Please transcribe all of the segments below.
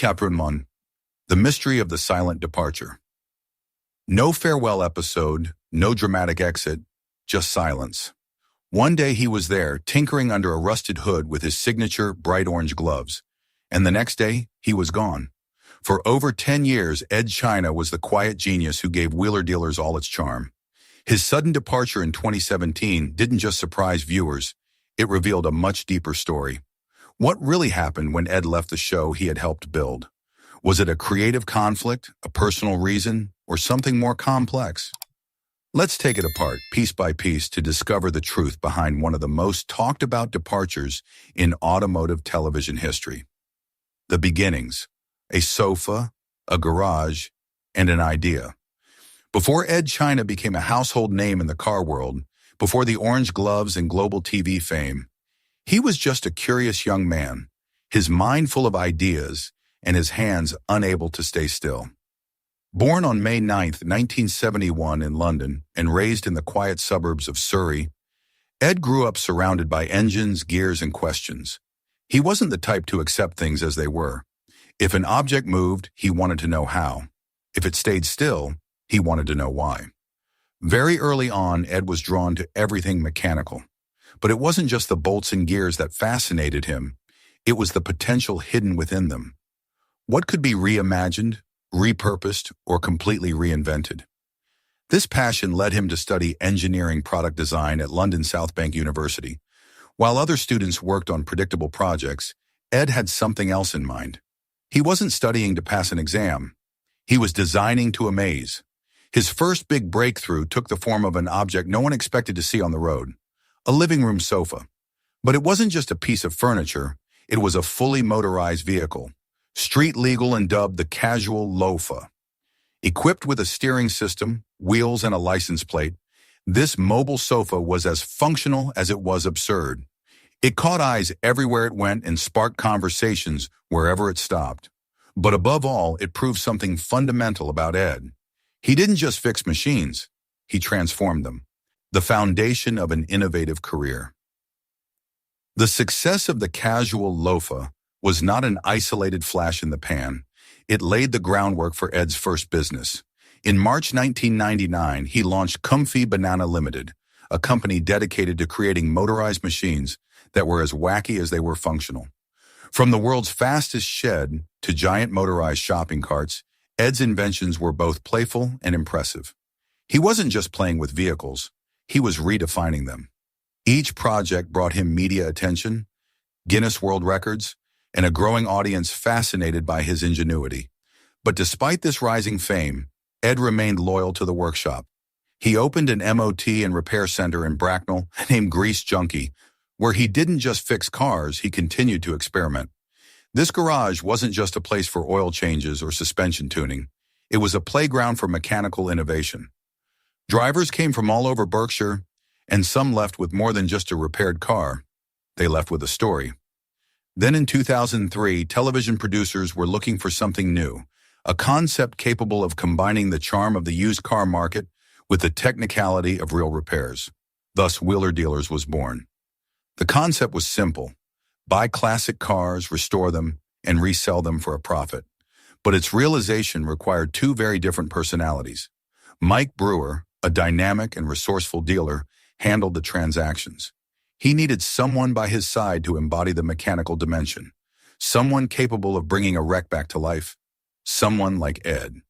Chapter 1. The Mystery of the Silent Departure. No farewell episode, no dramatic exit, just silence. One day he was there, tinkering under a rusted hood with his signature bright orange gloves, and the next day he was gone. For over 10 years, Edd China was the quiet genius who gave Wheeler Dealers all its charm. His sudden departure in 2017 didn't just surprise viewers, it revealed a much deeper story. What really happened when Edd left the show he had helped build? Was it a creative conflict, a personal reason, or something more complex? Let's take it apart, piece by piece, to discover the truth behind one of the most talked about departures in automotive television history. The beginnings: a sofa, a garage, and an idea. Before Edd China became a household name in the car world, before the orange gloves and global TV fame, he was just a curious young man, his mind full of ideas and his hands unable to stay still. Born on May 9, 1971 in London and raised in the quiet suburbs of Surrey, Edd grew up surrounded by engines, gears, and questions. He wasn't the type to accept things as they were. If an object moved, he wanted to know how. If it stayed still, he wanted to know why. Very early on, Edd was drawn to everything mechanical. But it wasn't just the bolts and gears that fascinated him. It was the potential hidden within them. What could be reimagined, repurposed, or completely reinvented? This passion led him to study engineering product design at London South Bank University. While other students worked on predictable projects, Edd had something else in mind. He wasn't studying to pass an exam. He was designing to amaze. His first big breakthrough took the form of an object no one expected to see on the road: a living room sofa. But it wasn't just a piece of furniture, it was a fully motorized vehicle, street legal and dubbed the casual loafa. Equipped with a steering system, wheels, and a license plate, this mobile sofa was as functional as it was absurd. It caught eyes everywhere it went and sparked conversations wherever it stopped. But above all, it proved something fundamental about Edd. He didn't just fix machines, he transformed them. The foundation of an innovative career. The success of the casual loafa was not an isolated flash in the pan. It laid the groundwork for Edd's first business. In March 1999, he launched Comfy Banana Limited, a company dedicated to creating motorized machines that were as wacky as they were functional. From the world's fastest shed to giant motorized shopping carts, Edd's inventions were both playful and impressive. He wasn't just playing with vehicles, he was redefining them. Each project brought him media attention, Guinness World Records, and a growing audience fascinated by his ingenuity. But despite this rising fame, Edd remained loyal to the workshop. He opened an MOT and repair center in Bracknell named Grease Junkie, where he didn't just fix cars, he continued to experiment. This garage wasn't just a place for oil changes or suspension tuning. It was a playground for mechanical innovation. Drivers came from all over Berkshire, and some left with more than just a repaired car. They left with a story. Then in 2003, television producers were looking for something new, a concept capable of combining the charm of the used car market with the technicality of real repairs. Thus, Wheeler Dealers was born. The concept was simple: buy classic cars, restore them, and resell them for a profit. But its realization required two very different personalities. Mike Brewer, a dynamic and resourceful dealer, handled the transactions. He needed someone by his side to embody the mechanical dimension, someone capable of bringing a wreck back to life, someone like Edd.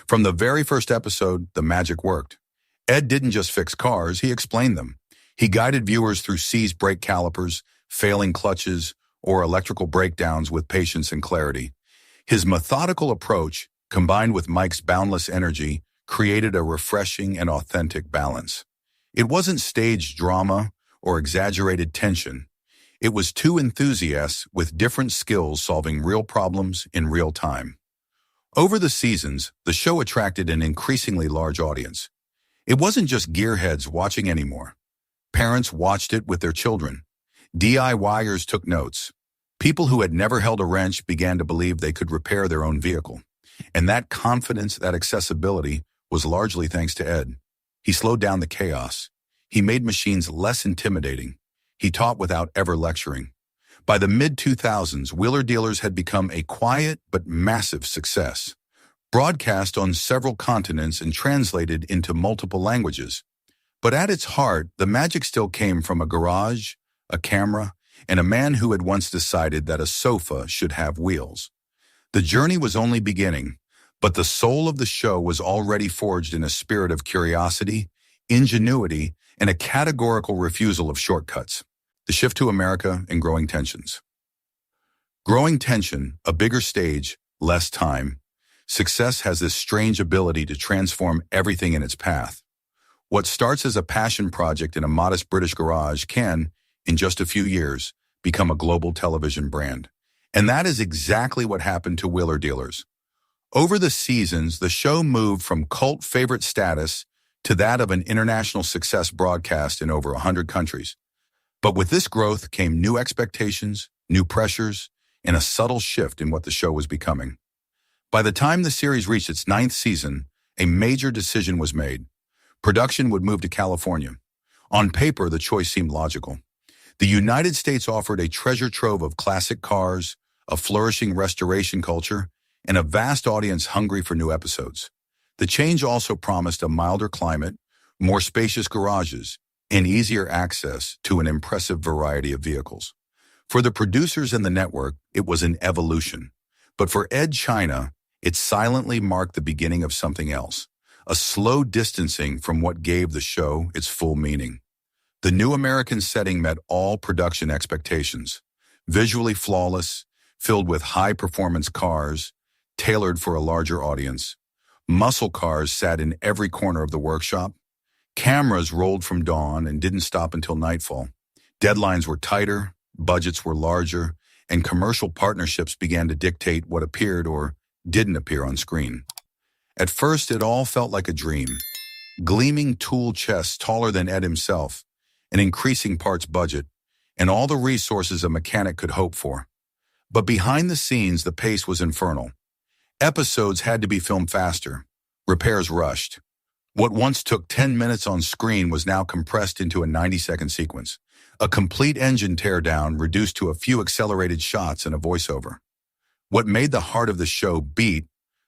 From the very first episode, the magic worked. Edd didn't just fix cars, he explained them. He guided viewers through seized brake calipers, failing clutches, or electrical breakdowns with patience and clarity. His methodical approach, combined with Mike's boundless energy, created a refreshing and authentic balance. It wasn't staged drama or exaggerated tension. It was two enthusiasts with different skills solving real problems in real time. Over the seasons, the show attracted an increasingly large audience. It wasn't just gearheads watching anymore. Parents watched it with their children. DIYers took notes. People who had never held a wrench began to believe they could repair their own vehicle. And that confidence, that accessibility, was largely thanks to Edd. He slowed down the chaos. He made machines less intimidating. He taught without ever lecturing. By the mid-2000s, Wheeler Dealers had become a quiet but massive success, broadcast on several continents and translated into multiple languages. But at its heart, the magic still came from a garage, a camera, and a man who had once decided that a sofa should have wheels. The journey was only beginning, but the soul of the show was already forged in a spirit of curiosity, ingenuity, and a categorical refusal of shortcuts. The shift to America and growing tensions. Growing tension, a bigger stage, less time. Success has this strange ability to transform everything in its path. What starts as a passion project in a modest British garage can, in just a few years, become a global television brand. And that is exactly what happened to Wheeler Dealers. Over the seasons, the show moved from cult favorite status to that of an international success broadcast in over 100 countries. But with this growth came new expectations, new pressures, and a subtle shift in what the show was becoming. By the time the series reached its 9th season, a major decision was made. Production would move to California. On paper, the choice seemed logical. The United States offered a treasure trove of classic cars, a flourishing restoration culture, and a vast audience hungry for new episodes. The change also promised a milder climate, more spacious garages, and easier access to an impressive variety of vehicles. For the producers and the network, it was an evolution. But for Edd China, it silently marked the beginning of something else, a slow distancing from what gave the show its full meaning. The new American setting met all production expectations, visually flawless, filled with high-performance cars, tailored for a larger audience. Muscle cars sat in every corner of the workshop. Cameras rolled from dawn and didn't stop until nightfall. Deadlines were tighter, budgets were larger, and commercial partnerships began to dictate what appeared or didn't appear on screen. At first, it all felt like a dream. Gleaming tool chests taller than Ed himself, an increasing parts budget, and all the resources a mechanic could hope for. But behind the scenes, the pace was infernal. Episodes had to be filmed faster. Repairs rushed. What once took 10 minutes on screen was now compressed into a 90-second sequence. A complete engine teardown reduced to a few accelerated shots and a voiceover. What made the heart of the show beat,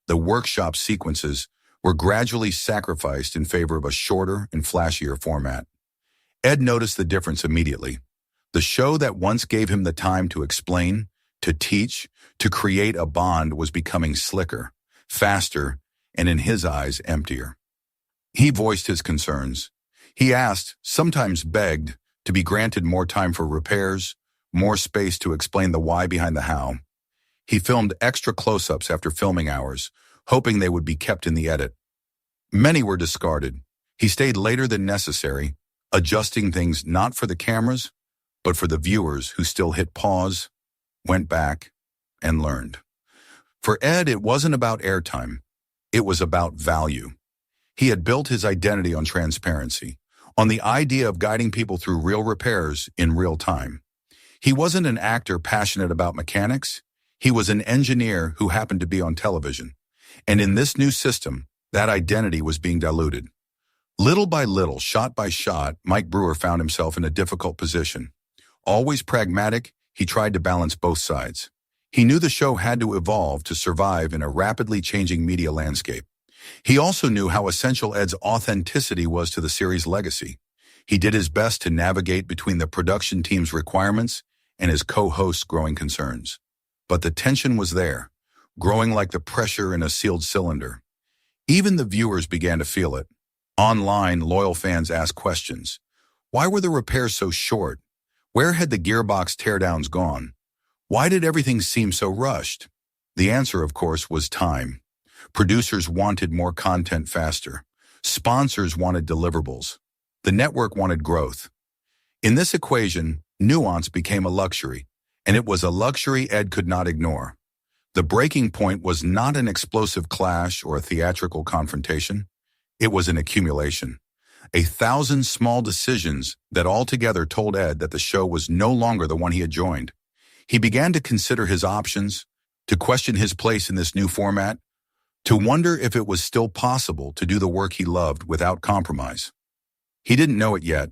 the workshop sequences, were gradually sacrificed in favor of a shorter and flashier format. Ed noticed the difference immediately. The show that once gave him the time to explain, to teach, to create a bond was becoming slicker, faster, and in his eyes, emptier. He voiced his concerns. He asked, sometimes begged, to be granted more time for repairs, more space to explain the why behind the how. He filmed extra close-ups after filming hours, hoping they would be kept in the edit. Many were discarded. He stayed later than necessary, adjusting things not for the cameras, but for the viewers who still hit pause, went back, and learned. For Ed, it wasn't about airtime. It was about value. He had built his identity on transparency, on the idea of guiding people through real repairs in real time. He wasn't an actor passionate about mechanics. He was an engineer who happened to be on television. And in this new system, that identity was being diluted. Little by little, shot by shot, Mike Brewer found himself in a difficult position. Always pragmatic, he tried to balance both sides. He knew the show had to evolve to survive in a rapidly changing media landscape. He also knew how essential Ed's authenticity was to the series' legacy. He did his best to navigate between the production team's requirements and his co-host's growing concerns. But the tension was there, growing like the pressure in a sealed cylinder. Even the viewers began to feel it. Online, loyal fans asked questions. Why were the repairs so short? Where had the gearbox teardowns gone? Why did everything seem so rushed? The answer, of course, was time. Producers wanted more content faster. Sponsors wanted deliverables. The network wanted growth. In this equation, nuance became a luxury, and it was a luxury Ed could not ignore. The breaking point was not an explosive clash or a theatrical confrontation. It was an accumulation. 1,000 small decisions that altogether told Ed that the show was no longer the one he had joined. He began to consider his options, to question his place in this new format, to wonder if it was still possible to do the work he loved without compromise. He didn't know it yet,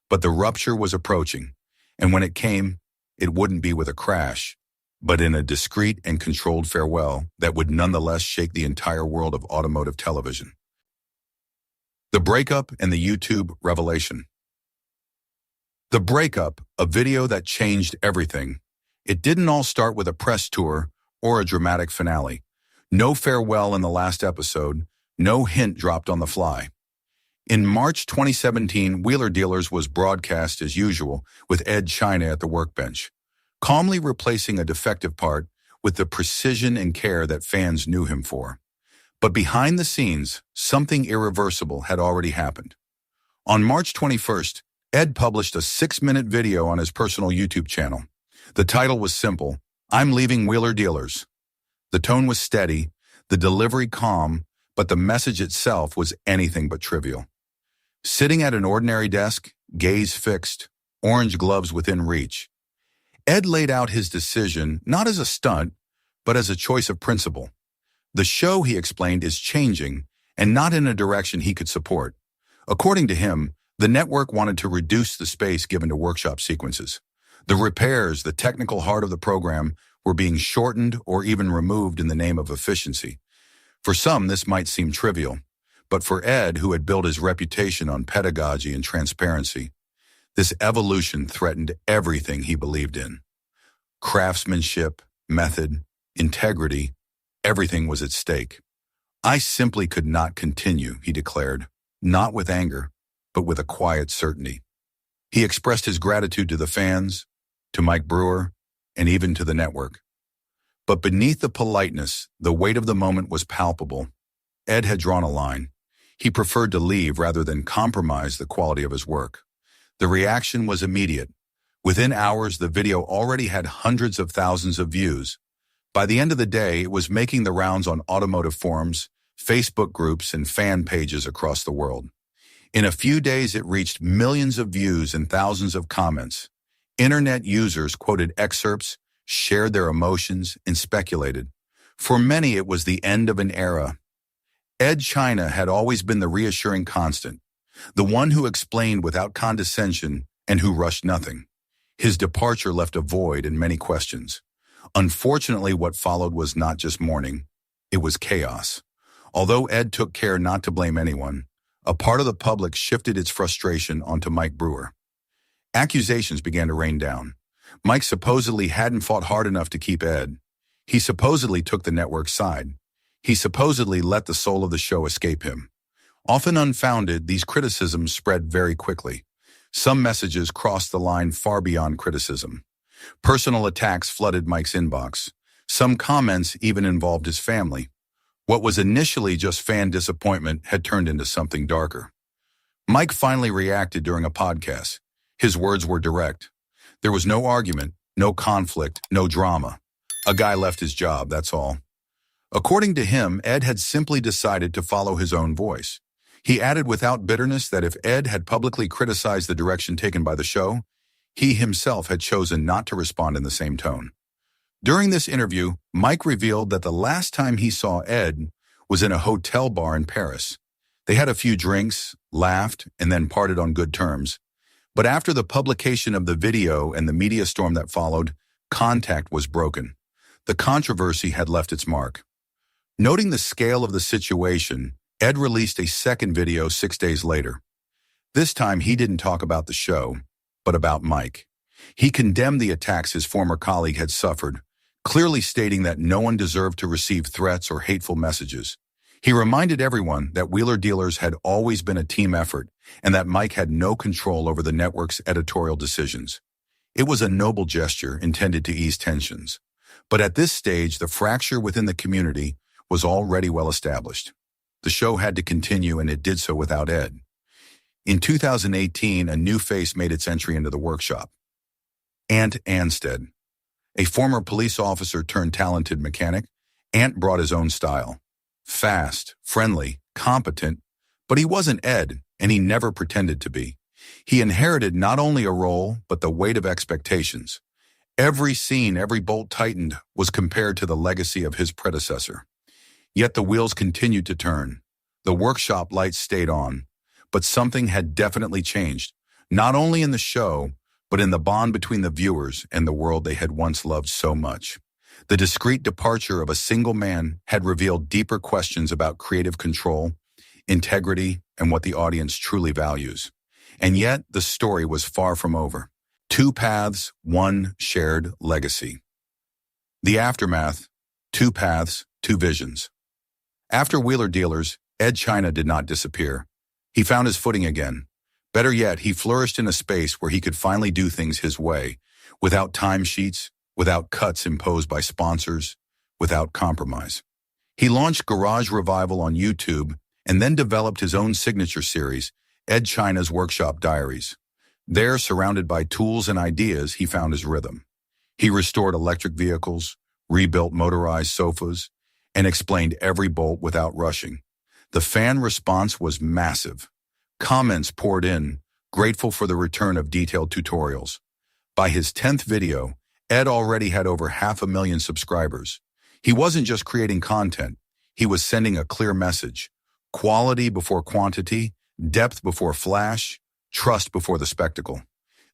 but the rupture was approaching, and when it came it wouldn't be with a crash, but in a discreet and controlled farewell that would nonetheless shake the entire world of automotive television. The breakup and the YouTube revelation. The breakup, a video that changed everything. It didn't all start with a press tour or a dramatic finale. No farewell in the last episode, no hint dropped on the fly. In March 2017, Wheeler Dealers was broadcast as usual, with Edd China at the workbench, calmly replacing a defective part with the precision and care that fans knew him for. But behind the scenes, something irreversible had already happened. On March 21st, Edd published a 6-minute video on his personal YouTube channel. The title was simple, "I'm leaving Wheeler Dealers." The tone was steady, the delivery calm, but the message itself was anything but trivial. Sitting at an ordinary desk, gaze fixed, orange gloves within reach, Edd laid out his decision not as a stunt, but as a choice of principle. The show, he explained, is changing, and not in a direction he could support. According to him, the network wanted to reduce the space given to workshop sequences. The repairs, the technical heart of the program, were being shortened or even removed in the name of efficiency. For some, this might seem trivial, but for Edd, who had built his reputation on pedagogy and transparency, this evolution threatened everything he believed in. Craftsmanship, method, integrity, everything was at stake. "I simply could not continue," he declared, not with anger, but with a quiet certainty. He expressed his gratitude to the fans, to Mike Brewer, and even to the network. But beneath the politeness, the weight of the moment was palpable. Edd had drawn a line. He preferred to leave rather than compromise the quality of his work. The reaction was immediate. Within hours, the video already had hundreds of thousands of views. By the end of the day, it was making the rounds on automotive forums, Facebook groups, and fan pages across the world. In a few days, it reached millions of views and thousands of comments. Internet users quoted excerpts, shared their emotions, and speculated. For many, it was the end of an era. Edd China had always been the reassuring constant, the one who explained without condescension and who rushed nothing. His departure left a void and many questions. Unfortunately, what followed was not just mourning, it was chaos. Although Edd took care not to blame anyone, a part of the public shifted its frustration onto Mike Brewer. Accusations began to rain down. Mike supposedly hadn't fought hard enough to keep Edd. He supposedly took the network's side. He supposedly let the soul of the show escape him. Often unfounded, these criticisms spread very quickly. Some messages crossed the line far beyond criticism. Personal attacks flooded Mike's inbox. Some comments even involved his family. What was initially just fan disappointment had turned into something darker. Mike finally reacted during a podcast. His words were direct. There was no argument, no conflict, no drama. A guy left his job, that's all. According to him, Edd had simply decided to follow his own voice. He added without bitterness that if Edd had publicly criticized the direction taken by the show, he himself had chosen not to respond in the same tone. During this interview, Mike revealed that the last time he saw Edd was in a hotel bar in Paris. They had a few drinks, laughed, and then parted on good terms. But after the publication of the video and the media storm that followed, contact was broken. The controversy had left its mark. Noting the scale of the situation, Edd released a second video 6 days later. This time, he didn't talk about the show, but about Mike. He condemned the attacks his former colleague had suffered, clearly stating that no one deserved to receive threats or hateful messages. He reminded everyone that Wheeler Dealers had always been a team effort and that Mike had no control over the network's editorial decisions. It was a noble gesture intended to ease tensions. But at this stage, the fracture within the community was already well established. The show had to continue, and it did so without Edd. In 2018, a new face made its entry into the workshop. Ant Anstead. A former police officer turned talented mechanic, Ant brought his own style. Fast, friendly, competent, but he wasn't Edd, and he never pretended to be. He inherited not only a role, but the weight of expectations. Every scene, every bolt tightened, was compared to the legacy of his predecessor. Yet the wheels continued to turn. The workshop lights stayed on, but something had definitely changed, not only in the show, but in the bond between the viewers and the world they had once loved so much. The discreet departure of a single man had revealed deeper questions about creative control, integrity, and what the audience truly values. And yet, the story was far from over. Two paths, one shared legacy. The aftermath, two paths, two visions. After Wheeler Dealers, Edd China did not disappear. He found his footing again. Better yet, he flourished in a space where he could finally do things his way, without timesheets, without cuts imposed by sponsors, without compromise. He launched Garage Revival on YouTube and then developed his own signature series, Edd China's Workshop Diaries. There, surrounded by tools and ideas, he found his rhythm. He restored electric vehicles, rebuilt motorized sofas, and explained every bolt without rushing. The fan response was massive. Comments poured in, grateful for the return of detailed tutorials. By his 10th video, Edd already had over 500,000 subscribers. He wasn't just creating content, he was sending a clear message. Quality before quantity, depth before flash, trust before the spectacle.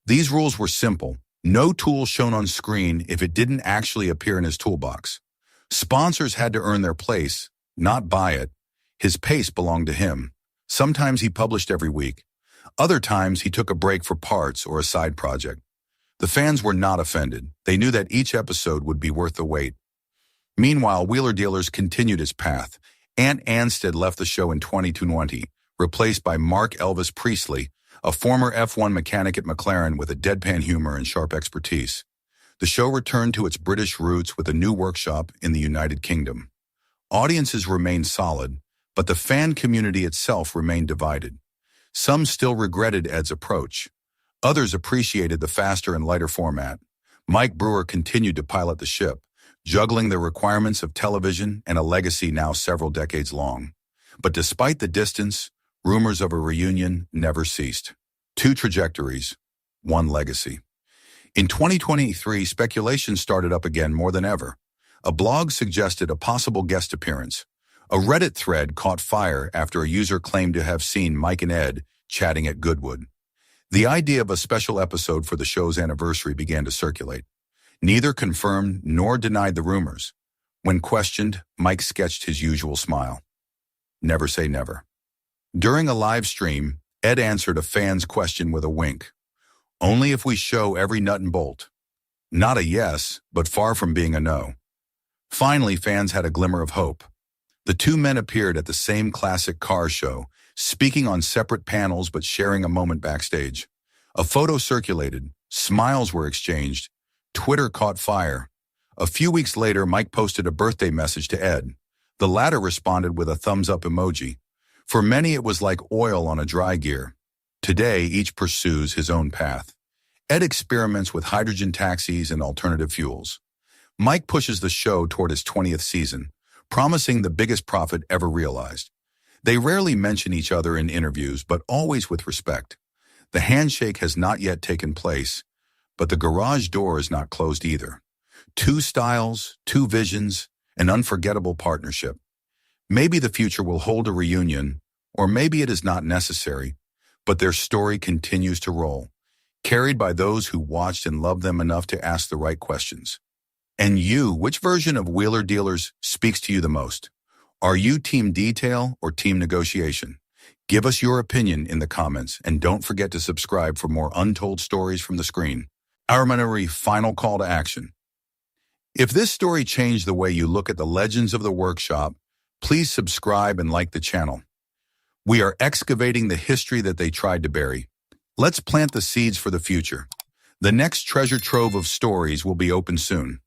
These rules were simple. No tool shown on screen if it didn't actually appear in his toolbox. Sponsors had to earn their place, not buy it. His pace belonged to him. Sometimes he published every week. Other times he took a break for parts or a side project. The fans were not offended. They knew that each episode would be worth the wait. Meanwhile, Wheeler Dealers continued its path. Ant Anstead left the show in 2020, replaced by Mark Elvis Priestley, a former F1 mechanic at McLaren with a deadpan humor and sharp expertise. The show returned to its British roots with a new workshop in the United Kingdom. Audiences remained solid, but the fan community itself remained divided. Some still regretted Edd's approach. Others appreciated the faster and lighter format. Mike Brewer continued to pilot the ship, juggling the requirements of television and a legacy now several decades long. But despite the distance, rumors of a reunion never ceased. Two trajectories, one legacy. In 2023, speculation started up again more than ever. A blog suggested a possible guest appearance. A Reddit thread caught fire after a user claimed to have seen Mike and Edd chatting at Goodwood. The idea of a special episode for the show's anniversary began to circulate. Neither confirmed nor denied the rumors. When questioned, Mike sketched his usual smile. Never say never. During a live stream, Edd answered a fan's question with a wink. Only if we show every nut and bolt. Not a yes, but far from being a no. Finally, fans had a glimmer of hope. The two men appeared at the same classic car show, speaking on separate panels but sharing a moment backstage. A photo circulated, smiles were exchanged, Twitter caught fire. A few weeks later, Mike posted a birthday message to Edd. The latter responded with a thumbs-up emoji. For many, it was like oil on a dry gear. Today, each pursues his own path. Edd experiments with hydrogen taxis and alternative fuels. Mike pushes the show toward its 20th season, promising the biggest profit ever realized. They rarely mention each other in interviews, but always with respect. The handshake has not yet taken place, but the garage door is not closed either. Two styles, two visions, an unforgettable partnership. Maybe the future will hold a reunion, or maybe it is not necessary, but their story continues to roll, carried by those who watched and loved them enough to ask the right questions. And you, which version of Wheeler Dealers speaks to you the most? Are you team detail or team negotiation? Give us your opinion in the comments, and don't forget to subscribe for more untold stories from the screen. Our final call to action. If this story changed the way you look at the legends of the workshop, please subscribe and like the channel. We are excavating the history that they tried to bury. Let's plant the seeds for the future. The next treasure trove of stories will be open soon.